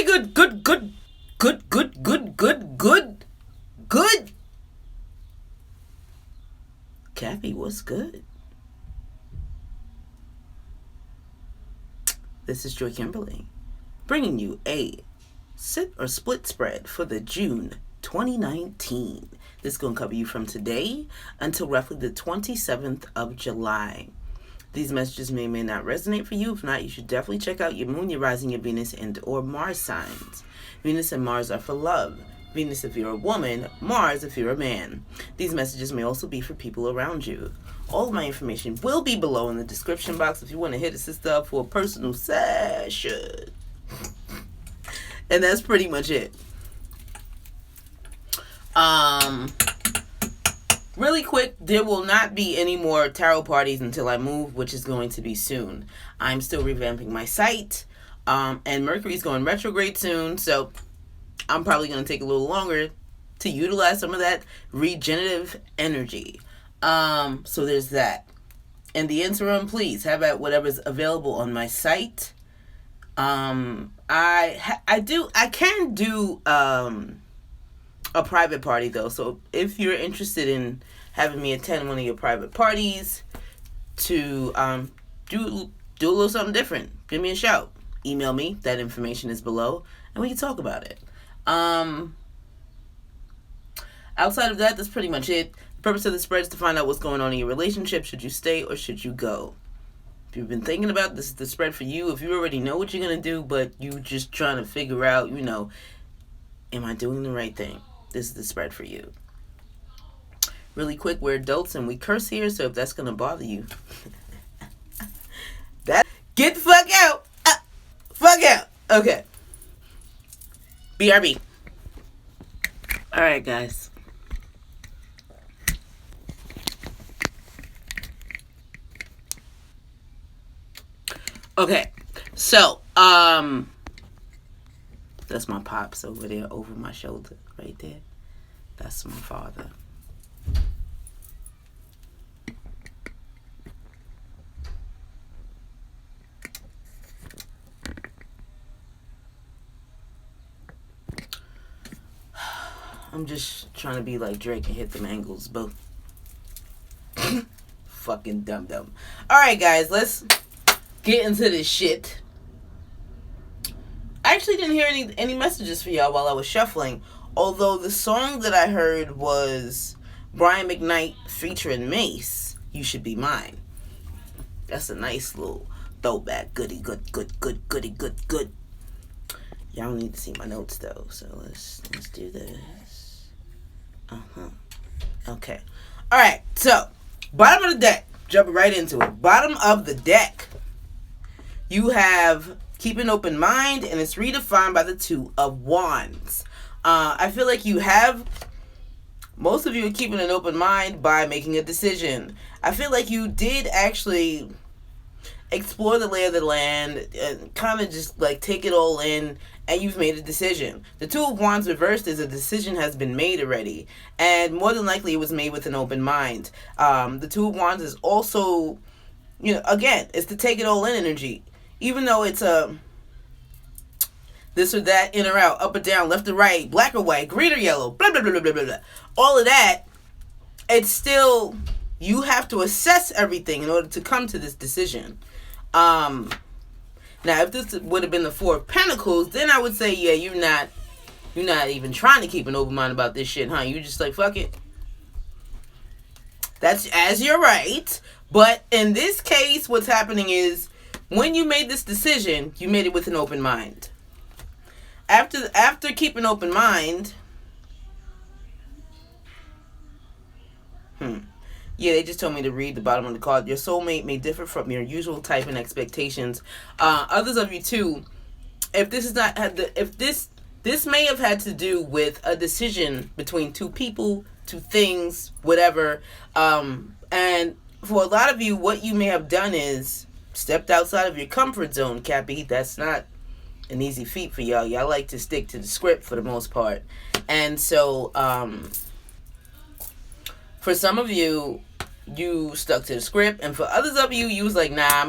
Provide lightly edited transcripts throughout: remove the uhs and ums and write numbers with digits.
very good. Good. Cappy, what's good? This is Joy Kimberly, bringing you a sit or split spread for the June 2019. This is going to cover you from today until roughly the 27th of July. These messages may or may not resonate for you. If not, you should definitely check out your moon, your rising, your Venus, and or Mars signs. Venus and Mars are for love. Venus if you're a woman, Mars if you're a man. These messages may also be for people around you. All of my information will be below in the description box if you want to hit a sister up for a personal session. And that's pretty much it. Really quick, there will not be any more tarot parties until I move, which is going to be soon. I'm still revamping my site, and Mercury's going retrograde soon, so I'm probably going to take a little longer to utilize some of that regenerative energy. So there's that. In the interim, please have at whatever's available on my site. I can do a private party though, so if you're interested in having me attend one of your private parties to do a little something different, give me a shout. Email me. That information is below, and we can talk about it. Outside of that, that's pretty much it. The purpose of the spread is to find out what's going on in your relationship. Should you stay or should you go? If you've been thinking about this, is the spread for you. If you already know what you're going to do, but you just trying to figure out, am I doing the right thing? This is the spread for you. Really quick, we're adults and we curse here, so if that's going to bother you, get the fuck out. Fuck out. Okay. BRB. Alright, guys. Okay, so, that's my pops over there, over my shoulder, right there. That's my father. I'm just trying to be like Drake and hit them angles, both. Fucking dumb. Alright, guys, let's get into this shit. I actually didn't hear any messages for y'all while I was shuffling, although the song that I heard was Brian McKnight featuring Mace, You Should Be Mine. That's a nice little throwback. Goody good. Y'all don't need to see my notes though, so let's do this. Okay. Alright, so bottom of the deck. Jumping right into it. Bottom of the deck. You have keep an open mind, and it's redefined by the Two of Wands. I feel like most of you are keeping an open mind by making a decision. I feel like you did actually explore the lay of the land and kind of just like take it all in, and you've made a decision. The Two of Wands reversed is a decision has been made already, and more than likely it was made with an open mind. The Two of Wands is also, again, it's the take it all in energy. Even though it's this or that, in or out, up or down, left or right, black or white, green or yellow, blah, blah, blah, blah, blah, blah. All of that, it's still, you have to assess everything in order to come to this decision. Now, if this would have been the Four of Pentacles, then I would say, yeah, you're not even trying to keep an open mind about this shit, huh? You're just like, fuck it. That's as you're right. But in this case, what's happening is, when you made this decision, you made it with an open mind. After keeping an open mind, yeah, they just told me to read the bottom of the card. Your soulmate may differ from your usual type and expectations. Others of you too. If this may have had to do with a decision between two people, two things, whatever. And for a lot of you, what you may have done is stepped outside of your comfort zone, Cappy. That's not an easy feat for y'all. Y'all like to stick to the script for the most part. And so, for some of you, you stuck to the script. And for others of you, you was like, nah,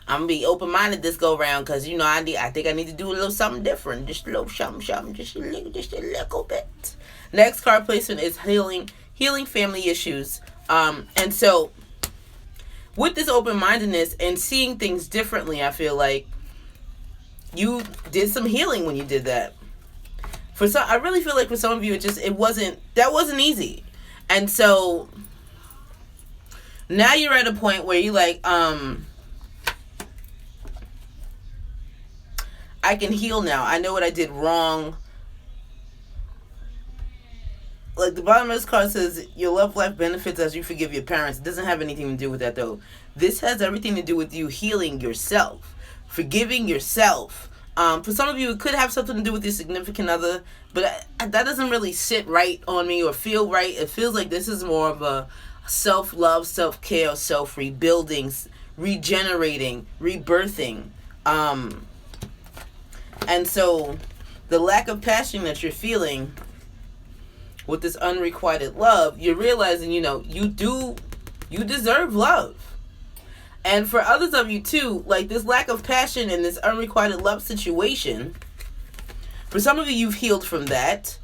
I'm gonna be open minded this go round because I think I need to do a little something different, just a little something, just a little bit. Next card placement is healing family issues. And so with this open mindedness and seeing things differently, I feel like you did some healing when you did that. I really feel like for some of you, that wasn't easy, and so now you're at a point where you're like, I can heal now. I know what I did wrong. Like the bottom of this card says, your love life benefits as you forgive your parents. It doesn't have anything to do with that though. This has everything to do with you healing yourself, forgiving yourself. For some of you, it could have something to do with your significant other, but that doesn't really sit right on me or feel right. It feels like this is more of a self-love, self-care, self-rebuilding, regenerating, rebirthing. And so the lack of passion that you're feeling with this unrequited love, you're realizing, you deserve love. And for others of you too, like this lack of passion and this unrequited love situation, for some of you, you've healed from that.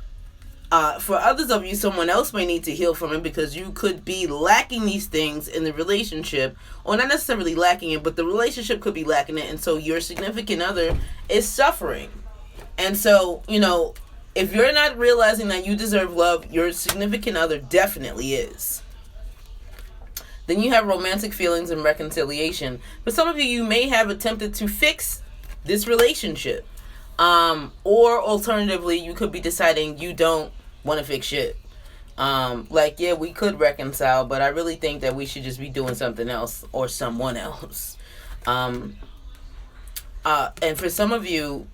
For others of you, someone else may need to heal from it because you could be lacking these things in the relationship, or not necessarily lacking it, but the relationship could be lacking it, and so your significant other is suffering. And so, if you're not realizing that you deserve love, your significant other definitely is. Then you have romantic feelings and reconciliation. For some of you, you may have attempted to fix this relationship. Or alternatively, you could be deciding you don't want to fix shit. We could reconcile, but I really think that we should just be doing something else or someone else. And for some of you,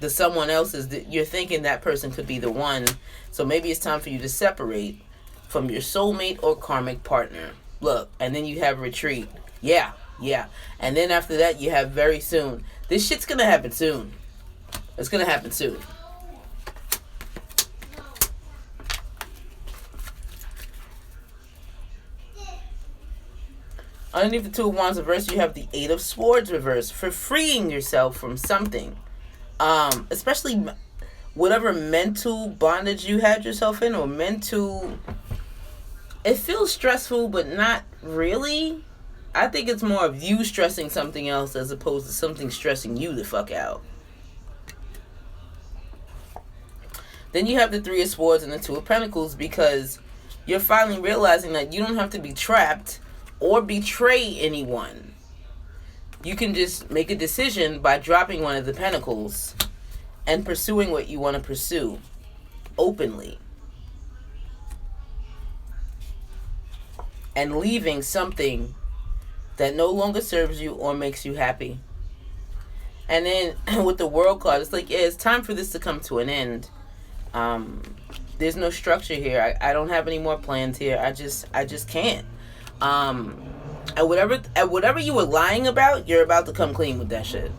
the someone else you're thinking that person could be the one. So maybe it's time for you to separate from your soulmate or karmic partner. Look, and then you have retreat. Yeah. And then after that, you have very soon. This shit's gonna happen soon. It's gonna happen soon. Underneath the Two of Wands reverse, you have the Eight of Swords reverse for freeing yourself from something. Especially whatever mental bondage you had yourself in, or it feels stressful, but not really. I think it's more of you stressing something else as opposed to something stressing you the fuck out. Then you have the Three of Swords and the Two of Pentacles, because you're finally realizing that you don't have to be trapped or betray anyone. You can just make a decision by dropping one of the pentacles and pursuing what you want to pursue openly. And leaving something that no longer serves you or makes you happy. And then with the World card, it's like, it's time for this to come to an end. There's no structure here. I don't have any more plans here. I just can't. And whatever you were lying about, you're about to come clean with that shit.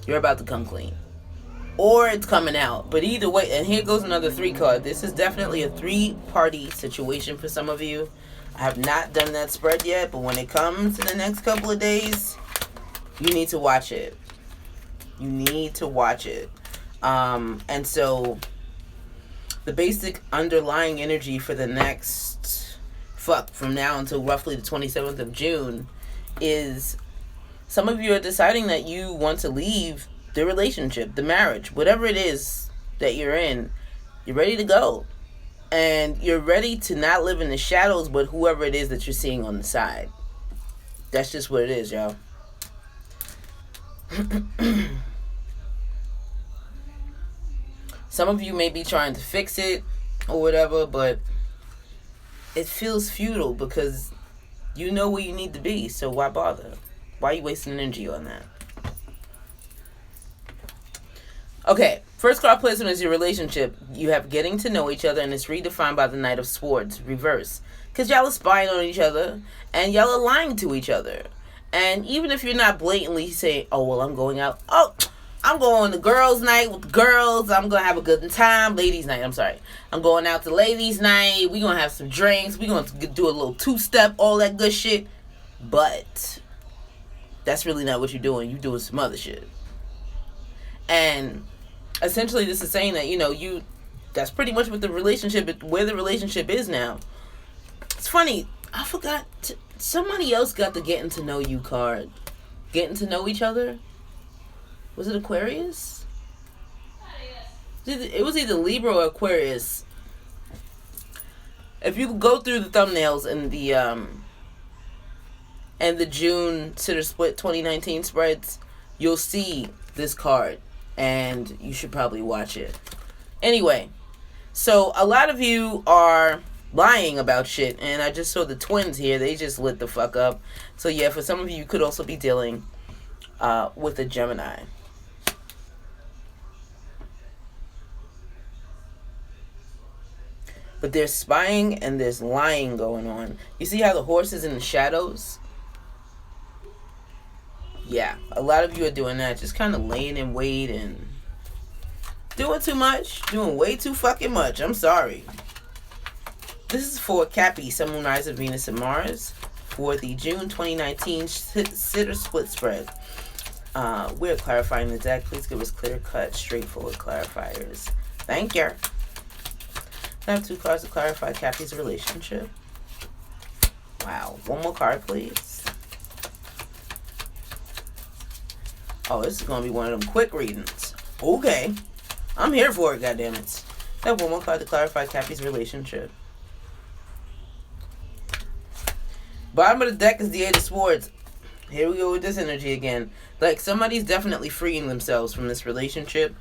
You're about to come clean. Or it's coming out. But either way, and here goes another 3 card. This is definitely a 3-party situation for some of you. I have not done that spread yet, but when it comes in the next couple of days, you need to watch it. You need to watch it. And so the basic underlying energy for the next, from now until roughly the 27th of June is some of you are deciding that you want to leave the relationship, the marriage, whatever it is that you're in. You're ready to go. And you're ready to not live in the shadows, but whoever it is that you're seeing on the side. That's just what it is, y'all. Some of you may be trying to fix it or whatever, but it feels futile because you know where you need to be, so why bother? Why are you wasting energy on that? Okay, first card placement is your relationship. You have getting to know each other, and it's redefined by the Knight of Swords, reverse. Because y'all are spying on each other, and y'all are lying to each other. And even if you're not blatantly saying, oh, well, I'm going out. Oh, I'm going to girls' night with the girls. I'm going to have a good time. Ladies' night, I'm sorry. I'm going out to ladies' night. We're going to have some drinks. We're going to do a little 2-step, all that good shit. But that's really not what you're doing. You're doing some other shit. And essentially this is saying that, that's pretty much what where the relationship is now. It's funny, I forgot, somebody else got the getting to know you card. Getting to know each other? Was it Aquarius? It was either Libra or Aquarius. If you go through the thumbnails and the June Sitter Split 2019 spreads, you'll see this card, and you should probably watch it. Anyway, so a lot of you are lying about shit, and I just saw the twins here. They just lit the fuck up. So yeah, for some of you could also be dealing with a Gemini. But there's spying and there's lying going on. You see how the horse is in the shadows? Yeah, a lot of you are doing that. Just kind of laying in wait and doing too much. Doing way too fucking much. I'm sorry. This is for Cappy, Sun, Moon, Rise of Venus and Mars, for the June 2019 Sitter Split spread. We're clarifying the deck. Please give us clear-cut, straightforward clarifiers. Thank you. I have 2 cards to clarify Cappy's relationship. Wow. One more card, please. Oh, this is going to be one of them quick readings. Okay. I'm here for it, goddammit. I have one more card to clarify Cappy's relationship. Bottom of the deck is the 8 of Swords. Here we go with this energy again. Like, somebody's definitely freeing themselves from this relationship.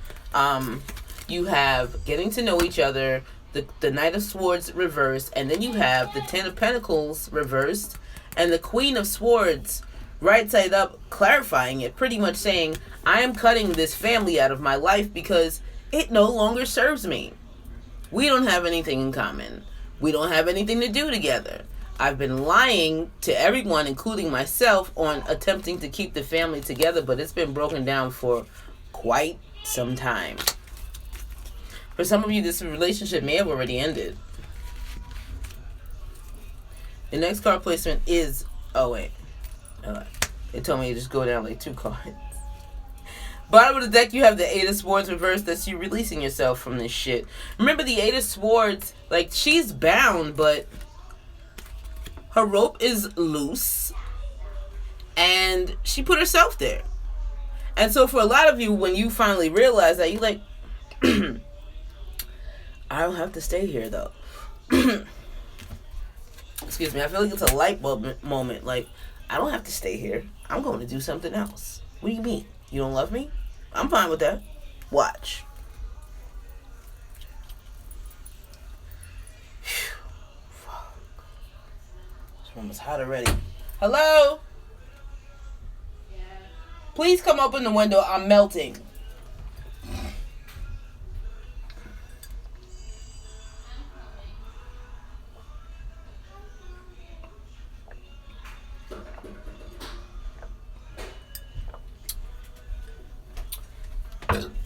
You have getting to know each other, the Knight of Swords reversed, and then you have the 10 of Pentacles reversed, and the Queen of Swords right side up, clarifying it, pretty much saying, I am cutting this family out of my life because it no longer serves me. We don't have anything in common. We don't have anything to do together. I've been lying to everyone, including myself, on attempting to keep the family together, but it's been broken down for quite some time. For some of you, this relationship may have already ended. The next card placement is... Oh, wait. It told me to just go down like 2 cards. Bottom of the deck, you have the 8 of Swords reversed. That's you releasing yourself from this shit. Remember, the 8 of Swords, like, she's bound, but her rope is loose. And she put herself there. And so for a lot of you, when you finally realize that, you're like... I don't have to stay here, though. Excuse me. I feel like it's a light bulb moment. Like, I don't have to stay here. I'm going to do something else. What do you mean? You don't love me? I'm fine with that. Watch. Fuck. This room is hot already. Hello? Yeah. Please come open the window. I'm melting.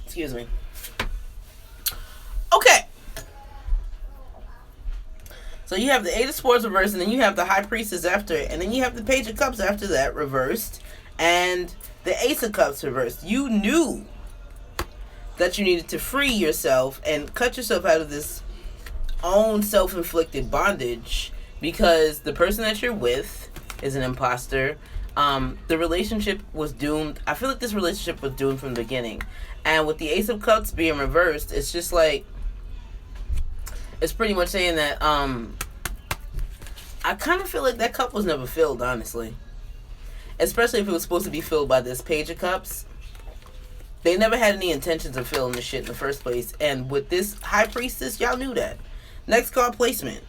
Excuse me. Okay. So you have the 8 of Swords reversed, and then you have the High Priestess after it, and then you have the Page of Cups after that reversed, and the Ace of Cups reversed. You knew that you needed to free yourself and cut yourself out of this own self-inflicted bondage because the person that you're with is an imposter. The relationship was doomed. I feel like this relationship was doomed from the beginning. And with the Ace of Cups being reversed, it's just like, it's pretty much saying that, I kind of feel like that cup was never filled, honestly. Especially if it was supposed to be filled by this Page of Cups. They never had any intentions of filling this shit in the first place. And with this High Priestess, y'all knew that. Next card placement.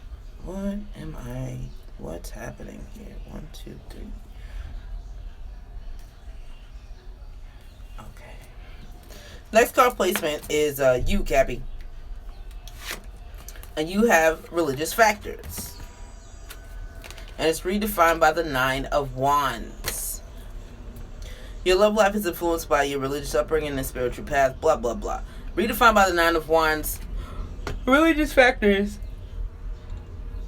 What's happening here? 1, 2, 3. Next card placement is you, Cappy. And you have religious factors. And it's redefined by the 9 of Wands. Your love life is influenced by your religious upbringing and spiritual path, blah, blah, blah. Redefined by the 9 of Wands. Religious factors,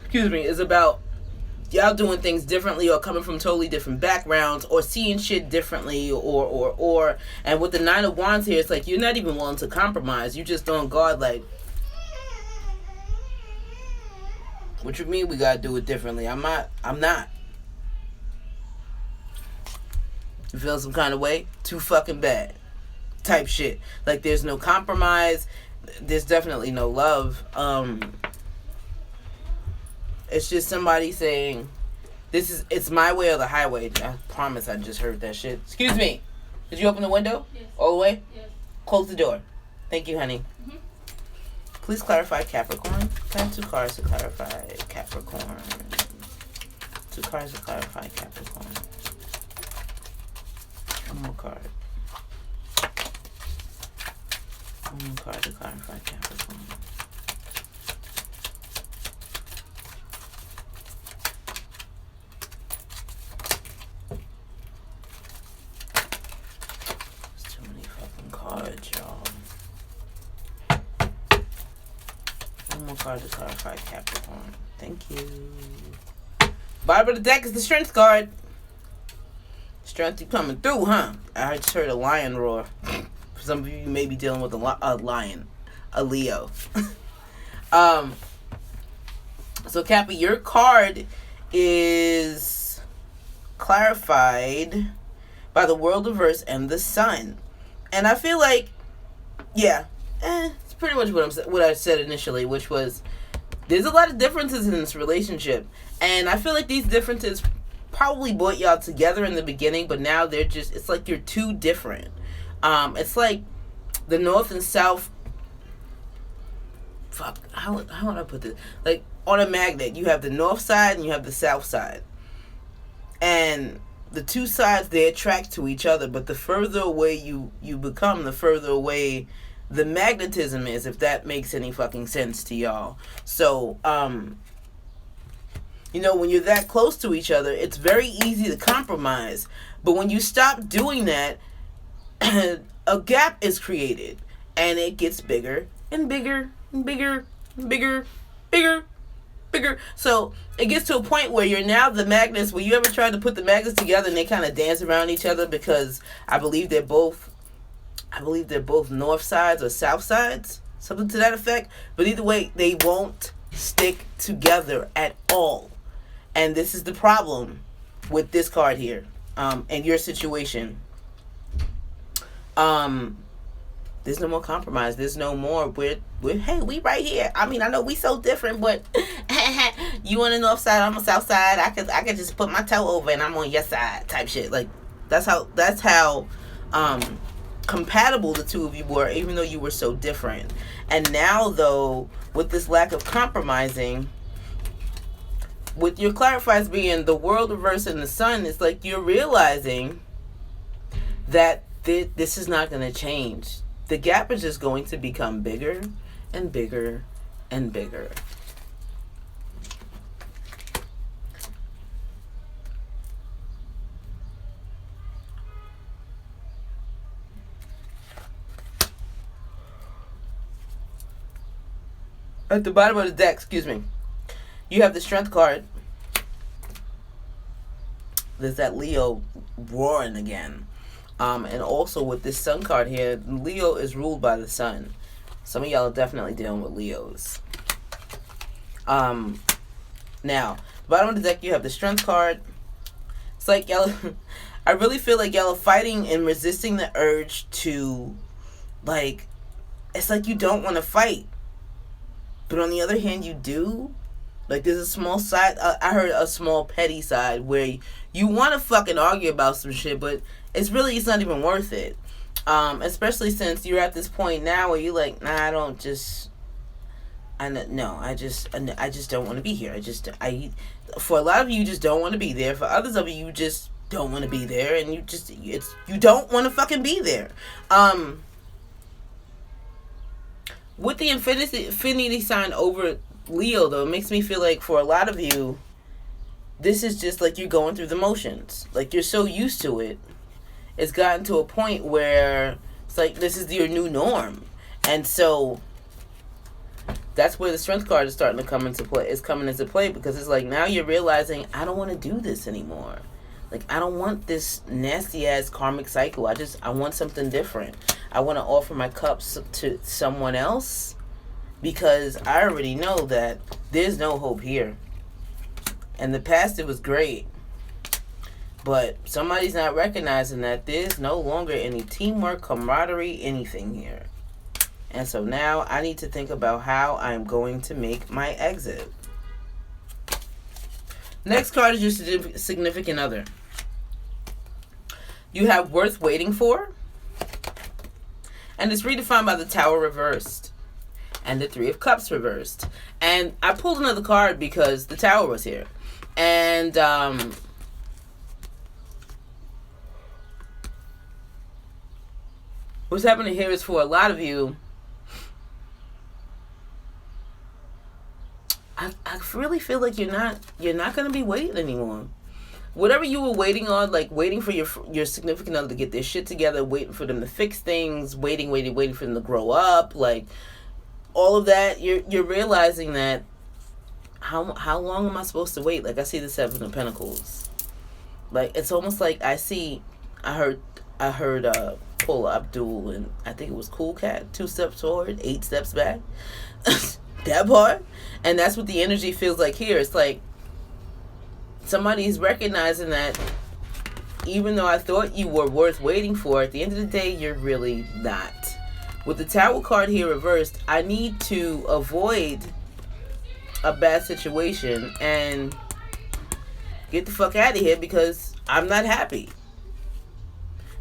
excuse me, is about y'all doing things differently, or coming from totally different backgrounds, or seeing shit differently, or and with the Nine of Wands here, it's like you're not even willing to compromise. You just on guard, like, what you mean we gotta do it differently? I'm not. You feel some kind of way? Too fucking bad. Type shit. Like, there's no compromise. There's definitely no love. It's just somebody saying, it's my way or the highway. I promise I just heard that shit. Excuse me. Did you open the window? Yes. All the way? Yes. Close the door. Thank you, honey. Mm-hmm. Please clarify Capricorn. I have 2 cards to clarify Capricorn. 2 cards to clarify Capricorn. 1 more card. 1 more card to clarify Capricorn. There's too many fucking cards, y'all. 1 more card to clarify Capricorn. Thank you. Bottom of the deck is the Strength card. Strength, you coming through, huh? I just heard a lion roar. For some of you, you may be dealing with a lion. A Leo. So, Cappy, your card is clarified by the World Reverse and the Sun. And I feel like, yeah, it's pretty much what I said initially, which was, there's a lot of differences in this relationship. And I feel like these differences probably brought y'all together in the beginning, but now it's like you're too different. It's like the North and South. Fuck, how would I put this? Like, on a magnet, you have the North side and you have the South side. And the 2 sides, they attract to each other, but the further away you become, the further away the magnetism is, if that makes any fucking sense to y'all. So, you know, when you're that close to each other, it's very easy to compromise. But when you stop doing that, a gap is created. And it gets bigger and bigger and bigger and bigger, bigger, bigger. So it gets to a point where you're now the magnets. Where you ever tried to put the magnets together and they kind of dance around each other, because I believe they're both north sides or south sides. Something to that effect. But either way, they won't stick together at all. And this is the problem with this card here, and your situation. There's no more compromise. There's no more. We're hey, we right here. I mean, I know we so different, but you on the north side, I'm on the south side. I could just put my toe over and I'm on your side, type shit. Like, that's how compatible the 2 of you were, even though you were so different. And now, though, with this lack of compromising, with your clarifiers being the World Reverse and the Sun, it's like you're realizing that this is not going to change. The gap is just going to become bigger and bigger and bigger. At the bottom of the deck, you have the Strength card. There's that Leo roaring again. And also with this Sun card here, Leo is ruled by the Sun. Some of y'all are definitely dealing with Leos. Now, the bottom of the deck, you have the Strength card. It's like y'all, I really feel like y'all are fighting and resisting the urge to, like, it's like you don't want to fight. But on the other hand, you do. Like, there's a small side, I heard a small petty side where you want to fucking argue about some shit, but it's not even worth it. Especially since you're at this point now where you're like, nah, I just don't want to be here. For a lot of you just don't want to be there. For others of you just don't want to be there, and you don't want to fucking be there. With the infinity sign over Leo, though, it makes me feel like for a lot of you, this is just like you're going through the motions. Like, you're so used to it. It's gotten to a point where it's like this is your new norm. And so that's where the strength card is starting to come into play. It's coming into play because it's like now you're realizing I don't want to do this anymore. Like I don't want this nasty ass karmic cycle. I want something different. I want to offer my cups to someone else because I already know that there's no hope here. In the past it was great. But somebody's not recognizing that there's no longer any teamwork, camaraderie, anything here. And so now I need to think about how I'm going to make my exit. Next card is your significant other. You have worth waiting for. And it's redefined by the Tower reversed. And the Three of Cups reversed. And I pulled another card because the Tower was here. And what's happening here is for a lot of you, I really feel like you're not going to be waiting anymore. Whatever you were waiting on, like waiting for your significant other to get their shit together, waiting for them to fix things, waiting for them to grow up, like all of that, you're realizing that how long am I supposed to wait? Like I see the Seven of Pentacles. Like it's almost like I heard Paula Abdul and I think it was Cool Cat, 2 steps forward, 8 steps back. That part. And that's what the energy feels like here. It's like somebody's recognizing that even though I thought you were worth waiting for, at the end of the day, you're really not. With the Tower card here reversed, I need to avoid a bad situation and get the fuck out of here because I'm not happy.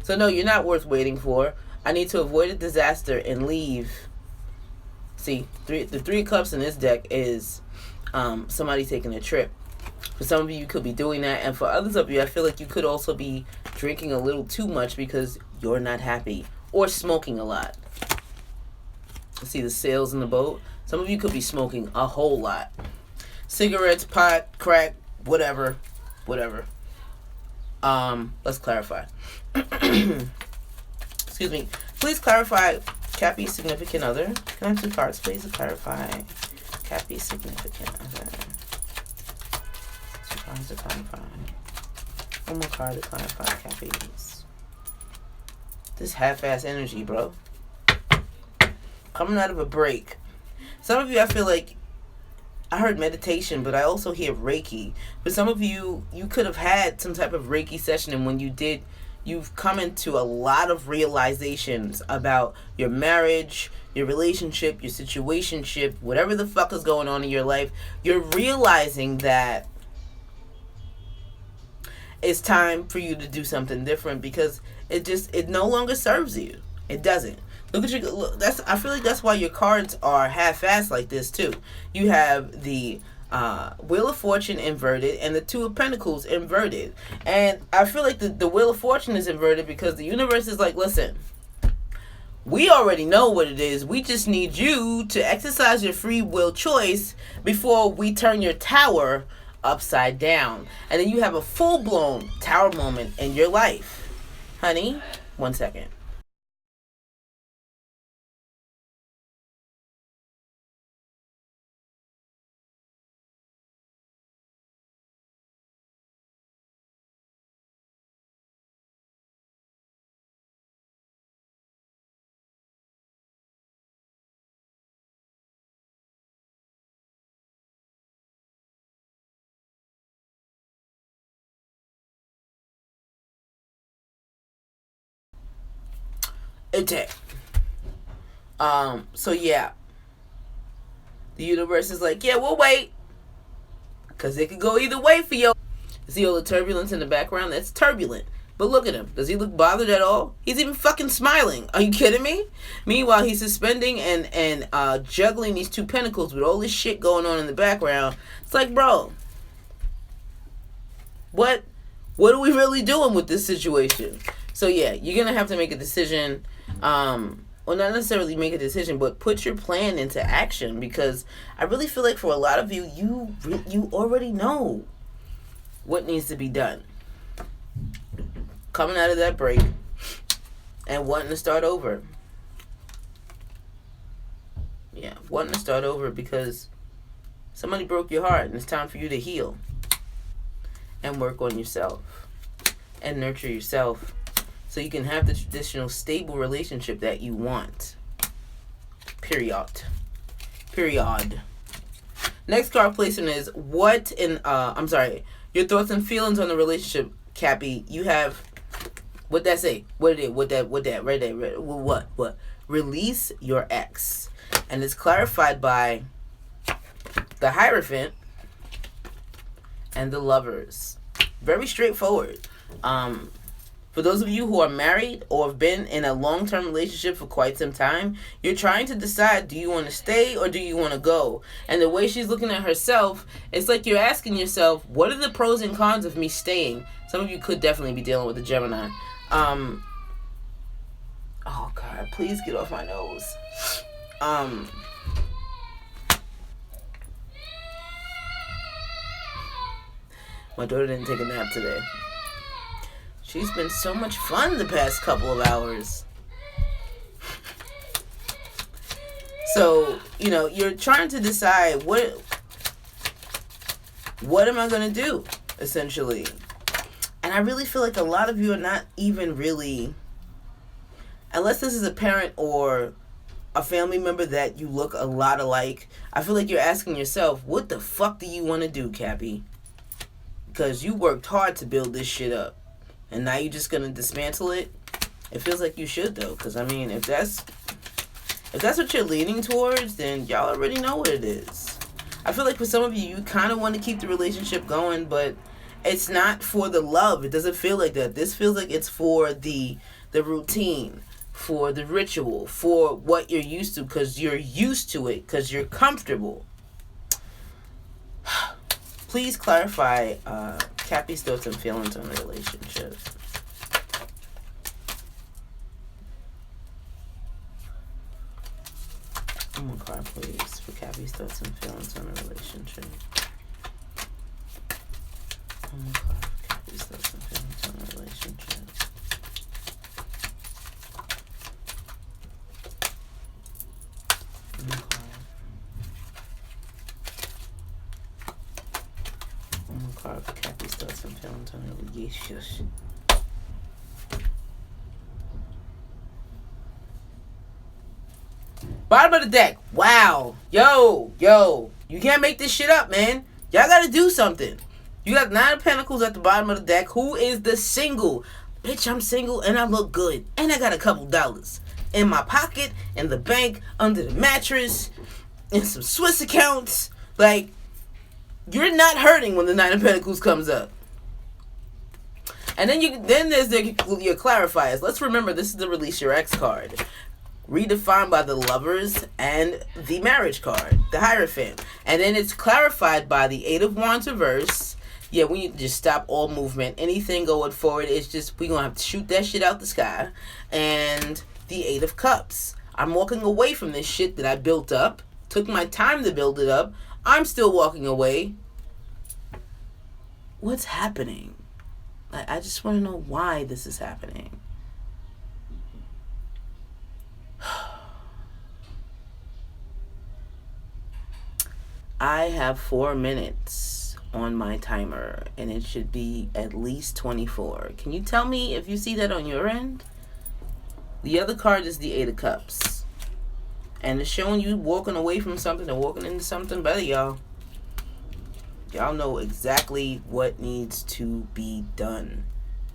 So no, you're not worth waiting for. I need to avoid a disaster and leave. See, the Three of Cups in this deck is somebody taking a trip. For some of you, you could be doing that. And for others of you, I feel like you could also be drinking a little too much because you're not happy. Or smoking a lot. See the sails in the boat? Some of you could be smoking a whole lot. Cigarettes, pot, crack, whatever. Let's clarify. Excuse me. Please clarify Cappy's significant other. Can I have 2 cards, please, to clarify Cappy's significant other? 2 cards to clarify. 1 more card to clarify Cappy's. This half-ass energy, bro. Coming out of a break. Some of you, I feel like, I heard meditation, but I also hear Reiki. For some of you, you could have had some type of Reiki session, and when you did, you've come into a lot of realizations about your marriage, your relationship, your situationship, whatever the fuck is going on in your life. You're realizing that it's time for you to do something different because it no longer serves you. It doesn't. Look at your look. I feel like that's why your cards are half-assed like this too. You have the Wheel of Fortune inverted and the Two of Pentacles inverted, and I feel like the Wheel of Fortune is inverted because the universe is like, listen, we already know what it is. We just need you to exercise your free will choice before we turn your tower upside down, and then you have a full-blown tower moment in your life, honey. 1 second. Attack. So yeah, the universe is like, yeah, we'll wait, because it could go either way for you. See all the turbulence in the background? That's turbulent. But look at him. Does he look bothered at all? He's even fucking smiling. Are you kidding me? Meanwhile, he's suspending and juggling these 2 pentacles with all this shit going on in the background. It's like, bro, what are we really doing with this situation? So yeah, you're going to have to make a decision. Well, not necessarily make a decision, but put your plan into action, because I really feel like for a lot of you, you already know what needs to be done. Coming out of that break and wanting to start over. Yeah. wanting to start over because somebody broke your heart and it's time for you to heal and work on yourself and nurture yourself so you can have the traditional stable relationship that you want. Period. Next card placement is your thoughts and feelings on the relationship, Cappy. You have, what that say? What that right there? What? Release your ex. And it's clarified by the Hierophant and the Lovers. Very straightforward. For those of you who are married or have been in a long-term relationship for quite some time, you're trying to decide, do you want to stay or do you want to go? And the way she's looking at herself, it's like you're asking yourself, what are the pros and cons of me staying? Some of you could definitely be dealing with a Gemini. Oh, God, please get off my nose. My daughter didn't take a nap today. She's been so much fun the past couple of hours. So, you're trying to decide what am I going to do, essentially. And I really feel like a lot of you are not even really, unless this is a parent or a family member that you look a lot alike, I feel like you're asking yourself, what the fuck do you want to do, Cappy? Because you worked hard to build this shit up. And now you're just gonna dismantle it? It feels like you should, though, because if that's what you're leaning towards, then y'all already know what it is. I feel like for some of you, you kind of want to keep the relationship going, but it's not for the love. It doesn't feel like that. This feels like it's for the routine, for the ritual, for what you're used to, because you're used to it, because you're comfortable. Please clarify Cappy's thoughts and feelings on the relationship. One more card, please, for Cappy's thoughts and feelings on the relationship. One more card for Cappy's thoughts and feelings on the relationship. One more card. One more card for Cappy's thoughts and feelings on the relationship. Bottom of the deck. Wow. Yo. You can't make this shit up, man. Y'all gotta do something. You got 9 of Pentacles at the bottom of the deck. Who is the single? Bitch, I'm single and I look good. And I got a couple dollars in my pocket, in the bank, under the mattress, in some Swiss accounts. Like, you're not hurting when the 9 of Pentacles comes up. And then there's your clarifiers. Let's remember, this is the Release Your Ex card. Redefined by the Lovers and the Marriage card, the Hierophant. And then it's clarified by the 8 of Wands reverse. Yeah, we need to just stop all movement. Anything going forward, it's just, we're going to have to shoot that shit out the sky. And the 8 of Cups. I'm walking away from this shit that I built up. Took my time to build it up. I'm still walking away. What's happening? I just want to know why this is happening. I have 4 minutes on my timer, and it should be at least 24. Can you tell me if you see that on your end? The other card is the 8 of Cups. And it's showing you walking away from something and walking into something better, y'all. Y'all know exactly what needs to be done.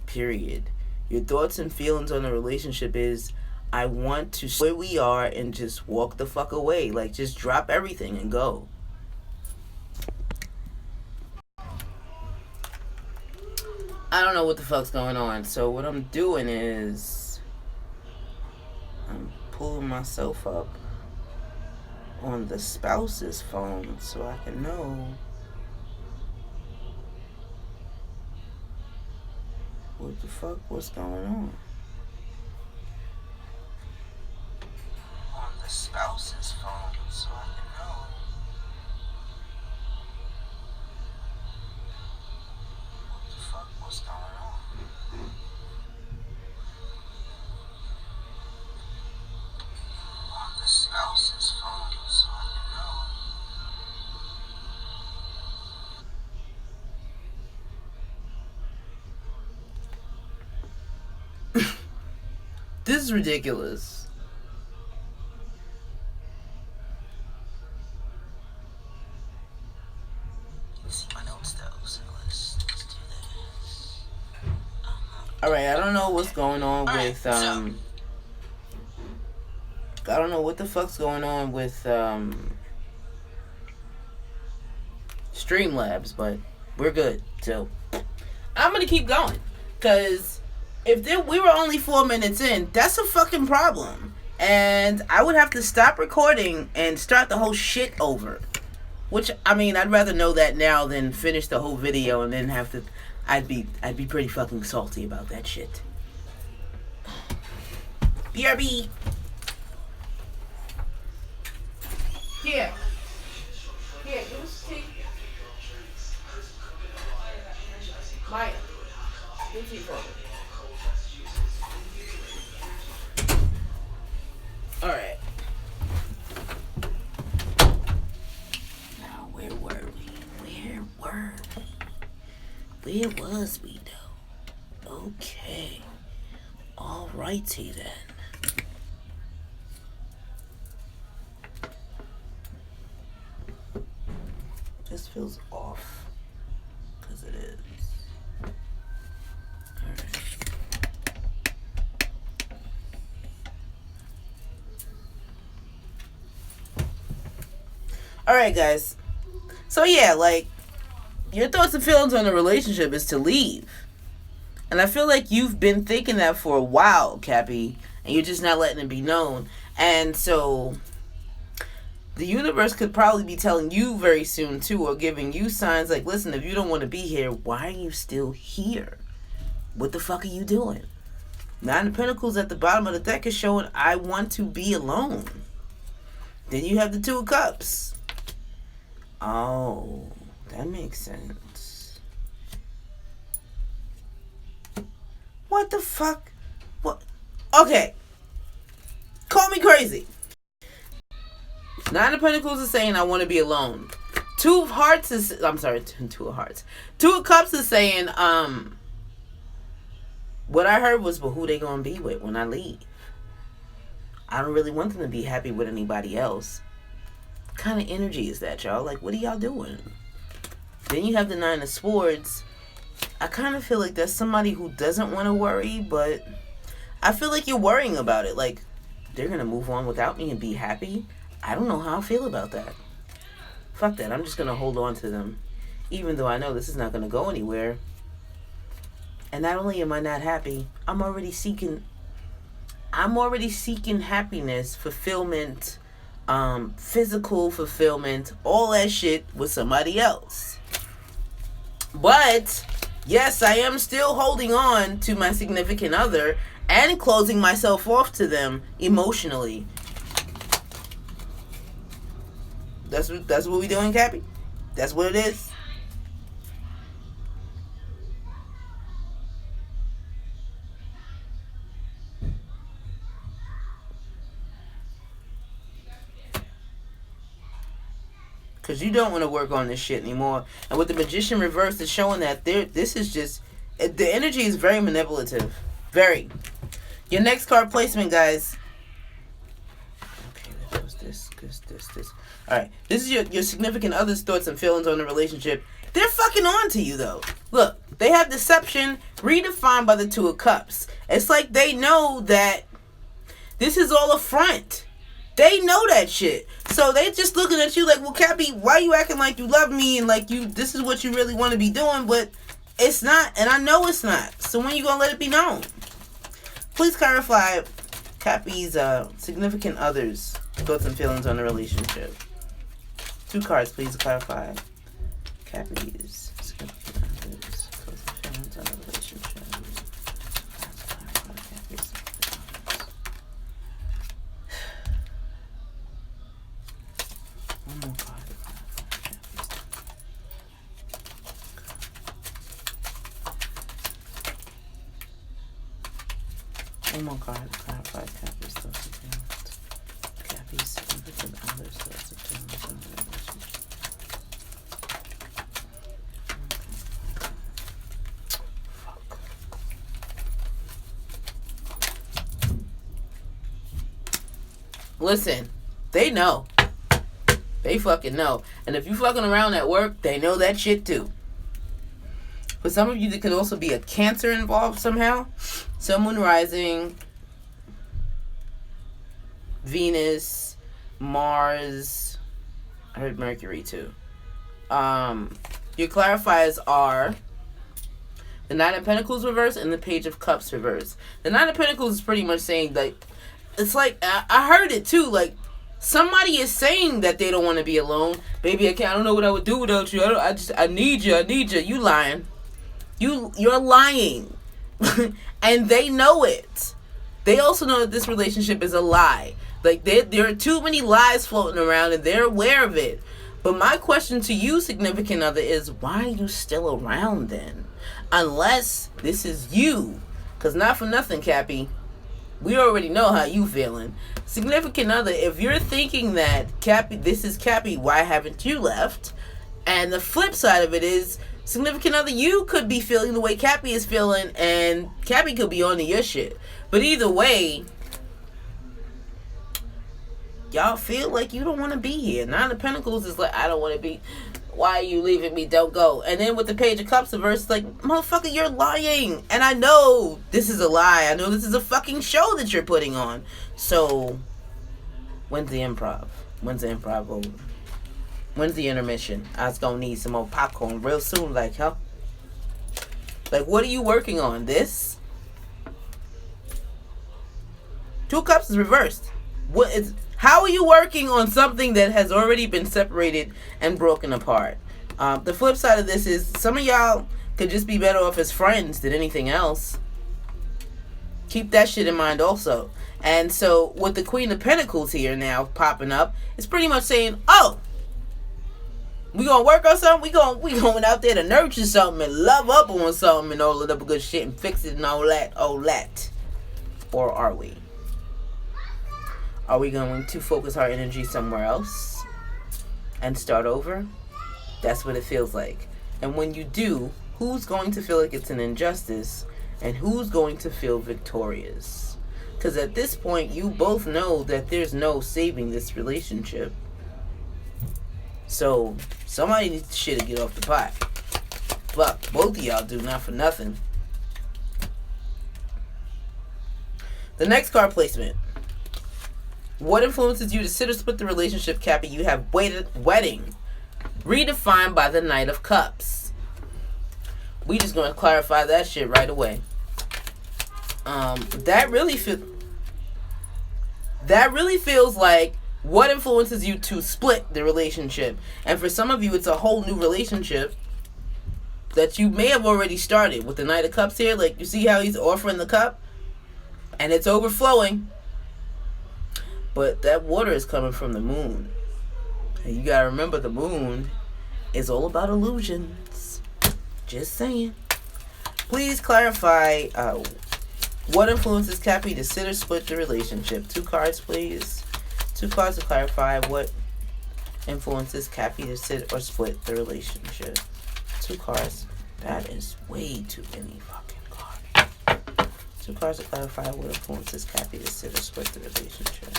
Period. Your thoughts and feelings on the relationship is, I want to stay where we are and just walk the fuck away. Like, just drop everything and go. I don't know what the fuck's going on. So what I'm doing is I'm pulling myself up on the spouse's phone so I can know what the fuck what's going on. On the spouse's phone so I can know what the fuck what's going on. On the spouse's phone so I This is ridiculous. Alright, I don't know what's going on with, I don't know what the fuck's going on with, Streamlabs, but we're good. So, I'm gonna keep going. Because if we were only 4 minutes in, that's a fucking problem. And I would have to stop recording and start the whole shit over. Which, I mean, I'd rather know that now than finish the whole video and then have to... I'd be pretty fucking salty about that shit. BRB. Here. Here, give us tea. Maya. Give tea for me. Alright. Now, where were we? Where was we, though? Okay. Alrighty, then. This feels off. Because it is. Alright. Alright, guys. So, yeah, like, your thoughts and feelings on the relationship is to leave. And I feel like you've been thinking that for a while, Cappy, and you're just not letting it be known. And so, the universe could probably be telling you very soon, too, or giving you signs like, listen, if you don't want to be here, why are you still here? What the fuck are you doing? Nine of Pentacles at the bottom of the deck is showing, I want to be alone. Then you have the Two of Cups. Oh, that makes sense. What the fuck? What? Okay. Call me crazy. Nine of Pentacles is saying, I want to be alone. Two of Hearts is... I'm sorry, Two of Hearts. Two of Cups is saying, what I heard was, well, who they gonna be with when I leave? I don't really want them to be happy with anybody else. What kind of energy is that, y'all? Like, what are y'all doing? Then you have the Nine of Swords. I kind of feel like that's somebody who doesn't want to worry, but I feel like you're worrying about it. Like, they're going to move on without me and be happy? I don't know how I feel about that. Fuck that. I'm just going to hold on to them. Even though I know this is not going to go anywhere. And not only am I not happy, I'm already seeking happiness, fulfillment, physical fulfillment, all that shit with somebody else. But yes, I am still holding on to my significant other and closing myself off to them emotionally. That's what we doing, Cappy? That's what it is. Because you don't want to work on this shit anymore. And with the Magician reverse, it's showing that this is just... The energy is very manipulative. Very. Your next card placement, guys. Okay, that was this. Alright. This is your significant other's thoughts and feelings on the relationship. They're fucking on to you, though. Look, they have deception redefined by the Two of Cups. It's like they know that this is all a front. They know that shit. So they just looking at you like, well, Cappy, why you acting like you love me and like this is what you really want to be doing, but it's not, and I know it's not. So when you gonna let it be known? Please clarify Cappy's significant other's thoughts and feelings on the relationship. 2 cards, please clarify Cappy's significant other's thoughts and feelings on the relationship. One more card. One more card to clarify Cappy's thoughts and feelings. Cappy's significant other's thoughts and feelings on the relationship. Fuck. Listen, they know. They fucking know. And if you fucking around at work, they know that shit too. For some of you, there could also be a Cancer involved somehow. Sun, Moon, Rising, Venus, Mars. I heard Mercury too. Your clarifiers are the Nine of Pentacles reverse and the Page of Cups reverse. The Nine of Pentacles is pretty much saying, like, it's like, I heard it too, like, somebody is saying that they don't want to be alone. Baby, I don't know what I would do without you. I need you. You lying. You're lying. And they know it. They also know that this relationship is a lie. Like, there are too many lies floating around, and they're aware of it. But my question to you, significant other, is why are you still around then? Unless this is you. Because not for nothing, Cappy, we already know how you feeling. Significant other, if you're thinking that Cappy, this is Cappy, why haven't you left? And the flip side of it is, significant other, you could be feeling the way Cappy is feeling, and Cappy could be on to your shit. But either way, y'all feel like you don't want to be here. Nine of Pentacles is like, I don't want to be. Why are you leaving me? Don't go. And then with the Page of Cups, the verse is like, motherfucker, you're lying. And I know this is a lie. I know this is a fucking show that you're putting on. So, when's the improv? When's the improv over? When's the intermission? I was gonna need some more popcorn real soon. Like, huh? Like, what are you working on? This? Two of Cups is reversed. What is... How are you working on something that has already been separated and broken apart? The flip side of this is some of y'all could just be better off as friends than anything else. Keep that shit in mind also. And so with the Queen of Pentacles here now popping up, it's pretty much saying, oh, we gonna work on something? We going out there to nurture something and love up on something and all of that good shit and fix it and all that. Or are we? Are we going to focus our energy somewhere else and start over? That's what it feels like. And when you do, who's going to feel like it's an injustice and who's going to feel victorious? Because at this point, you both know that there's no saving this relationship. So, somebody needs to shit to get off the pot. Fuck, both of y'all do, not for nothing. The next card placement. What influences you to sit or split the relationship, Cappy? You have wedding. Redefined by the Knight of Cups. We just going to clarify that shit right away. That really feels like what influences you to split the relationship. And for some of you, it's a whole new relationship that you may have already started with the Knight of Cups here. Like, you see how he's offering the cup? And it's overflowing. But that water is coming from the moon. And you gotta remember, the moon is all about illusions. Just saying. Please clarify what influences Cappy to sit or split the relationship. 2 cards, please. 2 cards to clarify what influences Cappy to sit or split the relationship. 2 cards. That is way too many fucking cards. 2 cards to clarify what influences Cappy to sit or split the relationship.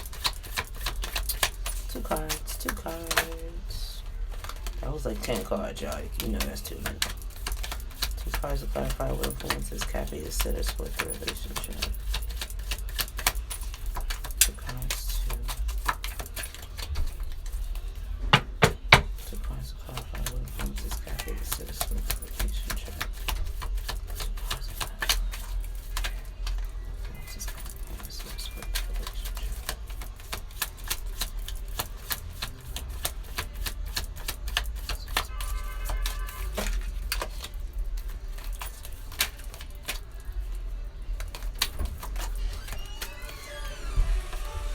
2 cards, 2 cards. That was like 10 cards, y'all. You know that's too many. 2 cards to clarify what influences Cappy to sit or split the relationship. 2 cards to... 2 cards to clarify what influences Cappy to sit or split the relationship. 2 cards to clarify what influences Cappy to sit or split the relationship.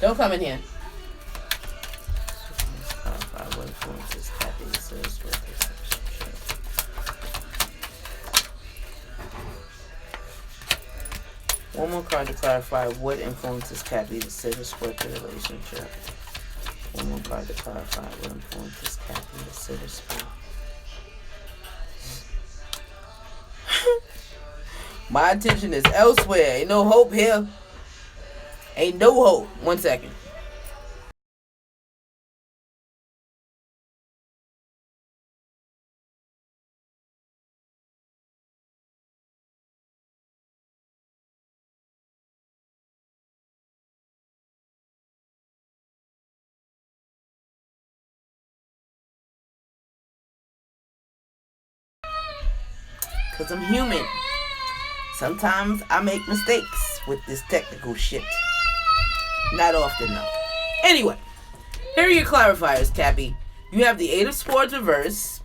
Don't come in here. What influences Cappy to sit or split the relationship? One more card to clarify what influences Cappy to sit or split the relationship. One more card to clarify what influences Cappy to sit or split. My attention is elsewhere. Ain't no hope here. Ain't no hope. 1 second. Because I'm human. Sometimes I make mistakes with this technical shit. Not often, though. Anyway, here are your clarifiers, Cappy. You have the 8 of Swords reverse.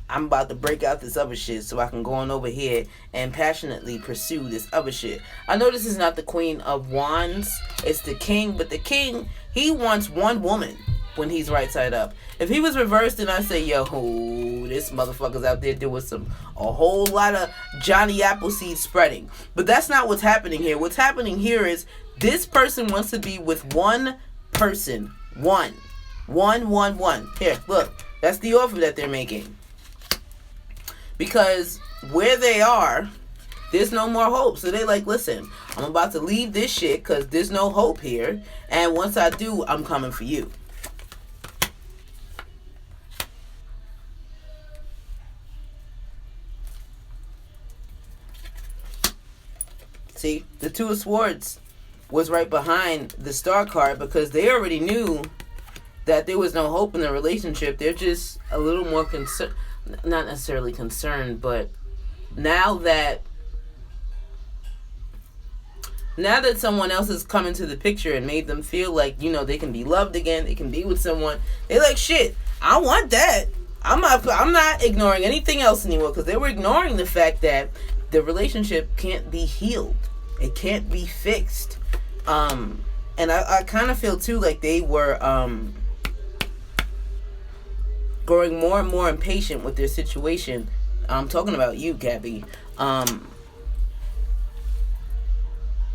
I'm about to break out this other shit so I can go on over here and passionately pursue this other shit. I know this is not the Queen of Wands. It's the King. But the King, he wants one woman when he's right side up. If he was reversed, then I say, yo, this motherfucker's out there doing a whole lot of Johnny Appleseed spreading. But that's not what's happening here. What's happening here is this person wants to be with one person. One. Here, look. That's the offer that they're making. Because where they are, there's no more hope. So they like, listen, I'm about to leave this shit because there's no hope here. And once I do, I'm coming for you. See, the 2 of Swords was right behind the Star card because they already knew that there was no hope in the relationship. They're just a little more concerned. Not necessarily concerned, but now that someone else has come into the picture and made them feel like, they can be loved again, they can be with someone, they're like, shit, I want that. I'm not ignoring anything else anymore, because they were ignoring the fact that the relationship can't be healed. It can't be fixed. And I kind of feel too like they were growing more and more impatient with their situation. I'm talking about you, Gabby.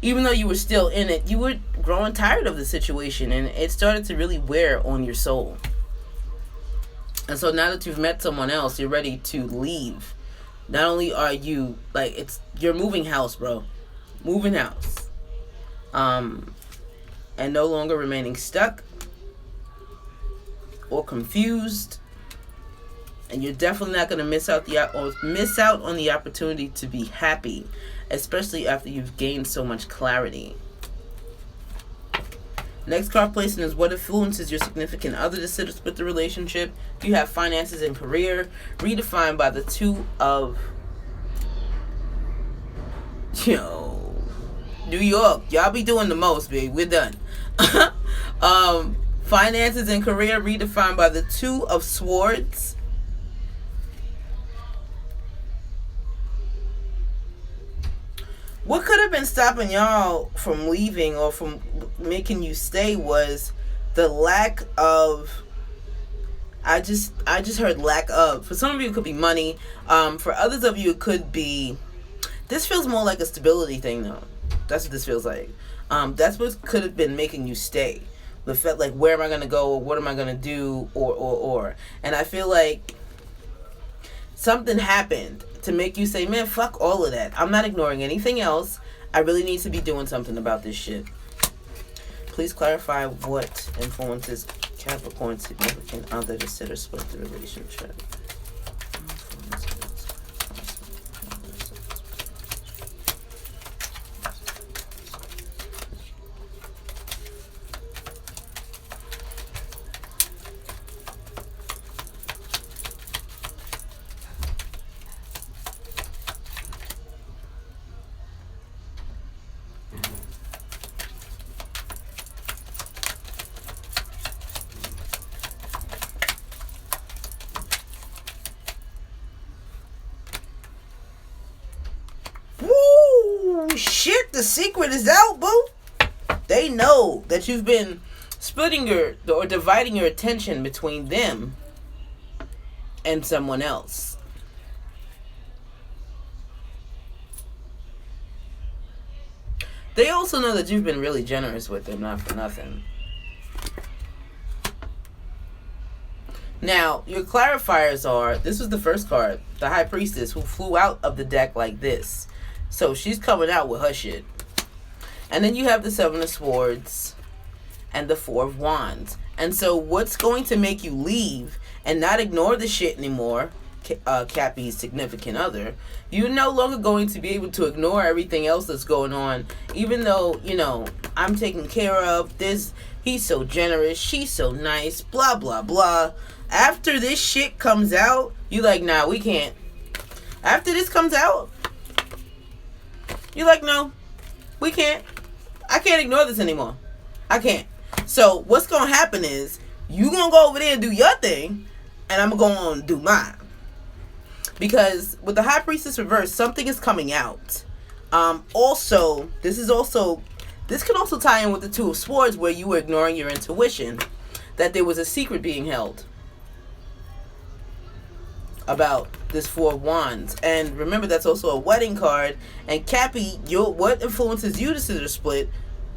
Even though you were still in it, you were growing tired of the situation, and it started to really wear on your soul. And so now that you've met someone else, you're ready to leave. Not only are you, you're moving house, bro. Moving house. And no longer remaining stuck or confused. And you're definitely not going to miss out on the opportunity to be happy, especially after you've gained so much clarity. Next card placement is what influences your significant other to split the relationship. You have finances and career, redefined by the 2 of New York. Y'all be doing the most, babe. We're done. Finances and career, redefined by the 2 of Swords. What could have been stopping y'all from leaving or from making you stay was the lack of, I just heard lack of. For some of you, it could be money. For others of you, it could be, this feels more like a stability thing, though. That's what this feels like. That's what could have been making you stay. The fact, like, where am I going to go, or what am I going to do, or. And I feel like something happened to make you say, man, fuck all of that. I'm not ignoring anything else. I really need to be doing something about this shit. Please clarify what influences Capricorn's significant other to sit or split the relationship. Shit, the secret is out, boo. They know that you've been splitting or dividing your attention between them and someone else. They also know that you've been really generous with them, not for nothing. Now, your clarifiers are, this was the first card, the High Priestess, who flew out of the deck like this. So she's coming out with her shit. And then you have the 7 of Swords and the 4 of Wands. And so what's going to make you leave and not ignore the shit anymore, Cappy's significant other, you're no longer going to be able to ignore everything else that's going on. Even though, I'm taken care of, he's so generous, she's so nice, blah, blah, blah. After this shit comes out, you like, nah, we can't. After this comes out, you're like, no, we can't. I can't ignore this anymore. I can't. So what's going to happen is you going to go over there and do your thing, and I'm going to do mine. Because with the High Priestess reverse, something is coming out. Also, this can also tie in with the Two of Swords, where you were ignoring your intuition, that there was a secret being held about this Four of Wands. And remember, that's also a wedding card. And Cappy, what influences you to sit or split?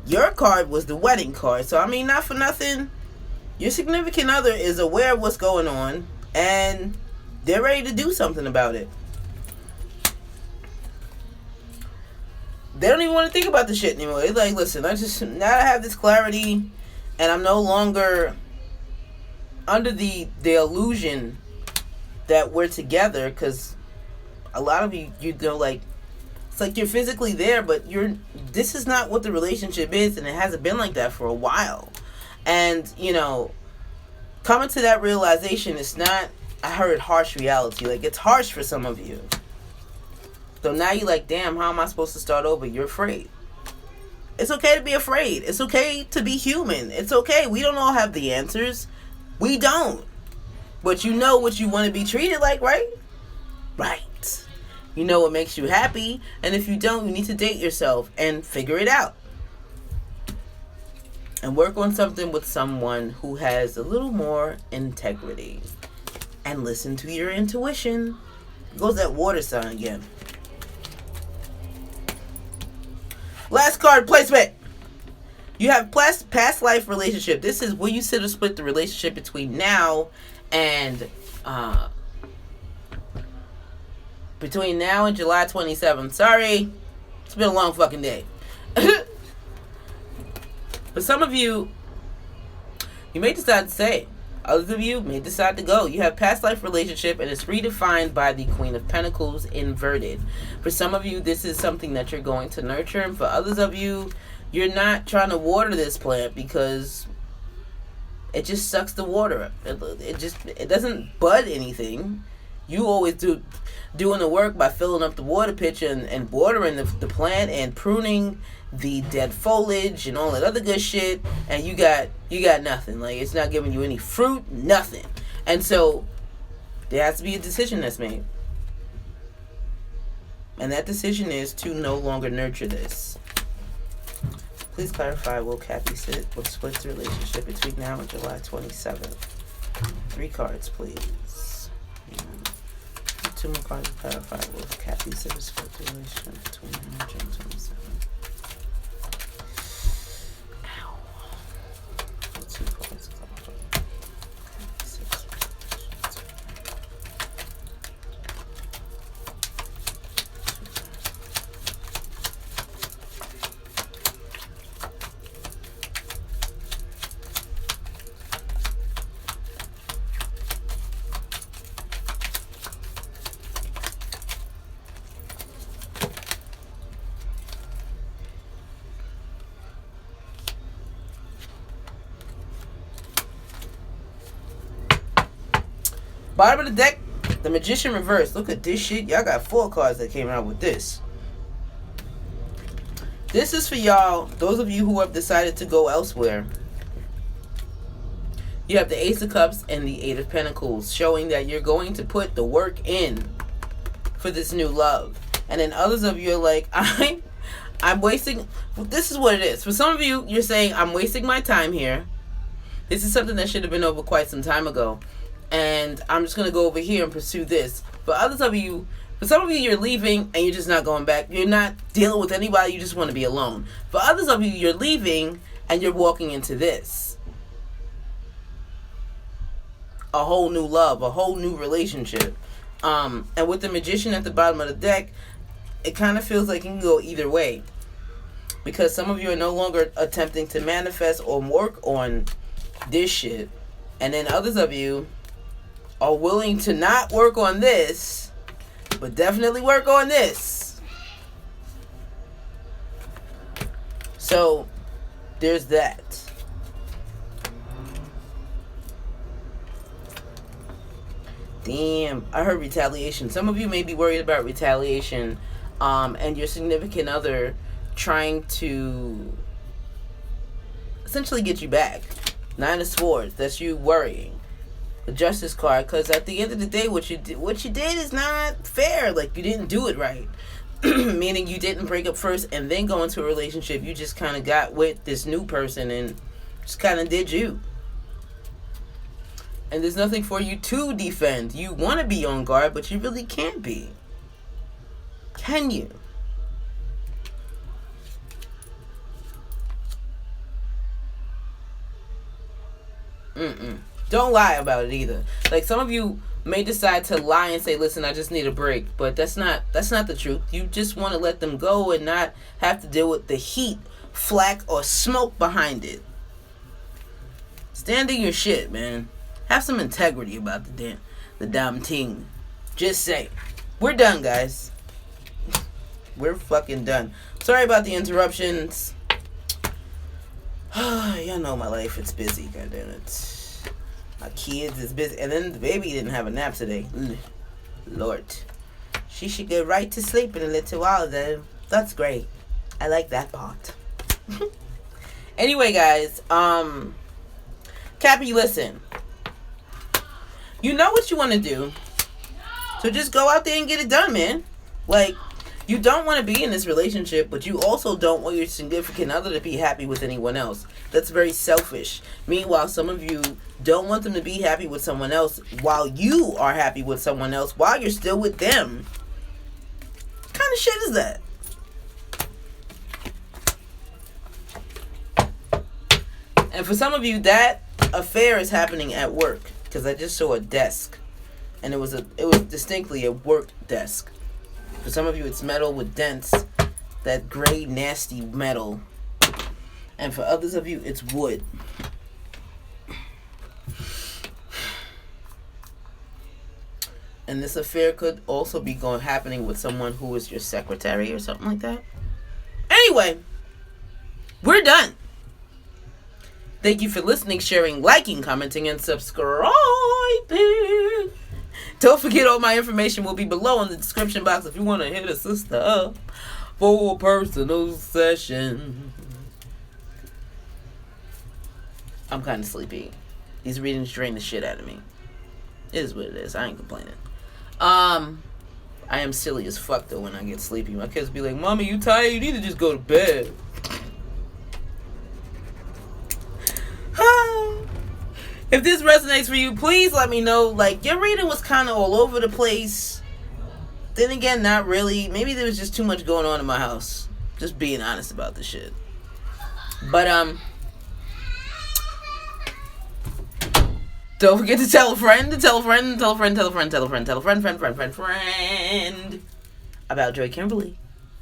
Your card was the wedding card. So I mean, not for nothing, your significant other is aware of what's going on, and they're ready to do something about it. They don't even want to think about the shit anymore. They're like, listen, now I have this clarity, and I'm no longer under the illusion that we're together, because a lot of you know, like, it's like you're physically there, but this is not what the relationship is, and it hasn't been like that for a while. And, you know, coming to that realization, it's not, I heard harsh reality. Like, it's harsh for some of you. So now you're like, damn, how am I supposed to start over? You're afraid. It's okay to be afraid. It's okay to be human. It's okay. We don't all have the answers. We don't. But you know what you want to be treated like, right? Right. You know what makes you happy. And if you don't, you need to date yourself and figure it out. And work on something with someone who has a little more integrity. And listen to your intuition. Goes that water sign again. Last card placement. You have past life relationship. This is where you sit or split the relationship between now and July 27th. Sorry, it's been a long fucking day. But some of you may decide to stay. Others of you may decide to go. You have past life relationship, and it's redefined by the Queen of Pentacles inverted. For some of you, this is something that you're going to nurture. And for others of you, you're not trying to water this plant because it just sucks the water up. It doesn't bud anything. You always doing the work by filling up the water pitcher and watering the plant and pruning the dead foliage and all that other good shit, and you got nothing. Like, it's not giving you any fruit, nothing. And so there has to be a decision that's made, and that decision is to no longer nurture this. Please clarify, will Cappy split the relationship between now and July 27th? 3 cards, please. Yeah. 2 more cards to clarify, will Cappy split the relationship between now and July 27th? Bottom of the deck, the Magician reverse. Look at this shit. Y'all got 4 cards that came out with this. This is for y'all, those of you who have decided to go elsewhere. You have the Ace of Cups and the 8 of Pentacles, showing that you're going to put the work in for this new love. And then others of you are like, I'm wasting. This is what it is. For some of you, you're saying, I'm wasting my time here. This is something that should have been over quite some time ago. And I'm just going to go over here and pursue this. For some of you, you're leaving and you're just not going back. You're not dealing with anybody. You just want to be alone. For others of you, you're leaving and you're walking into this. A whole new love, a whole new relationship. And with the Magician at the bottom of the deck, it kind of feels like it can go either way. Because some of you are no longer attempting to manifest or work on this shit. And then others of you are willing to not work on this, but definitely work on this. So there's that. Damn, I heard retaliation. Some of you may be worried about retaliation, and your significant other trying to essentially get you back. Nine of Swords. That's you worrying. The Justice card, because at the end of the day, what you did is not fair. Like, you didn't do it right. Meaning you didn't break up first and then go into a relationship. You just kind of got with this new person and just kind of did you. And there's nothing for you to defend. You want to be on guard, but you really can't be. Can you? Don't lie about it either. Like, some of you may decide to lie and say, listen, I just need a break. But that's not the truth. You just want to let them go and not have to deal with the heat, flack, or smoke behind it. Stand in your shit, man. Have some integrity about the damn thing. Just say. We're done, guys. We're fucking done. Sorry about the interruptions. Y'all know my life. It's busy, goddammit. My kids is busy. And then the baby didn't have a nap today. Lord. She should go right to sleep in a little while, though. That's great. I like that part. Anyway, guys. Cappy, listen. You know what you want to do. So just go out there and get it done, man. Like, you don't want to be in this relationship, but you also don't want your significant other to be happy with anyone else. That's very selfish. Meanwhile, some of you don't want them to be happy with someone else while you are happy with someone else while you're still with them. What kind of shit is that? And for some of you, that affair is happening at work. Because I just saw a desk. And it was distinctly a work desk. For some of you, it's metal with dents. That gray, nasty metal. And for others of you, it's wood. And this affair could also be happening with someone who is your secretary or something like that. Anyway, we're done. Thank you for listening, sharing, liking, commenting, and subscribing. Don't forget, all my information will be below in the description box if you want to hit a sister up for a personal session. I'm kind of sleepy. These readings drain the shit out of me. It is what it is. I ain't complaining. I am silly as fuck, though, when I get sleepy. My kids be like, Mommy, you tired? You need to just go to bed. If this resonates for you, please let me know. Like, your reading was kind of all over the place. Then again, not really. Maybe there was just too much going on in my house. Just being honest about the shit. But, don't forget to tell a friend, tell a friend, tell a friend, tell a friend, tell a friend, tell a friend, friend about Joy Kimberly.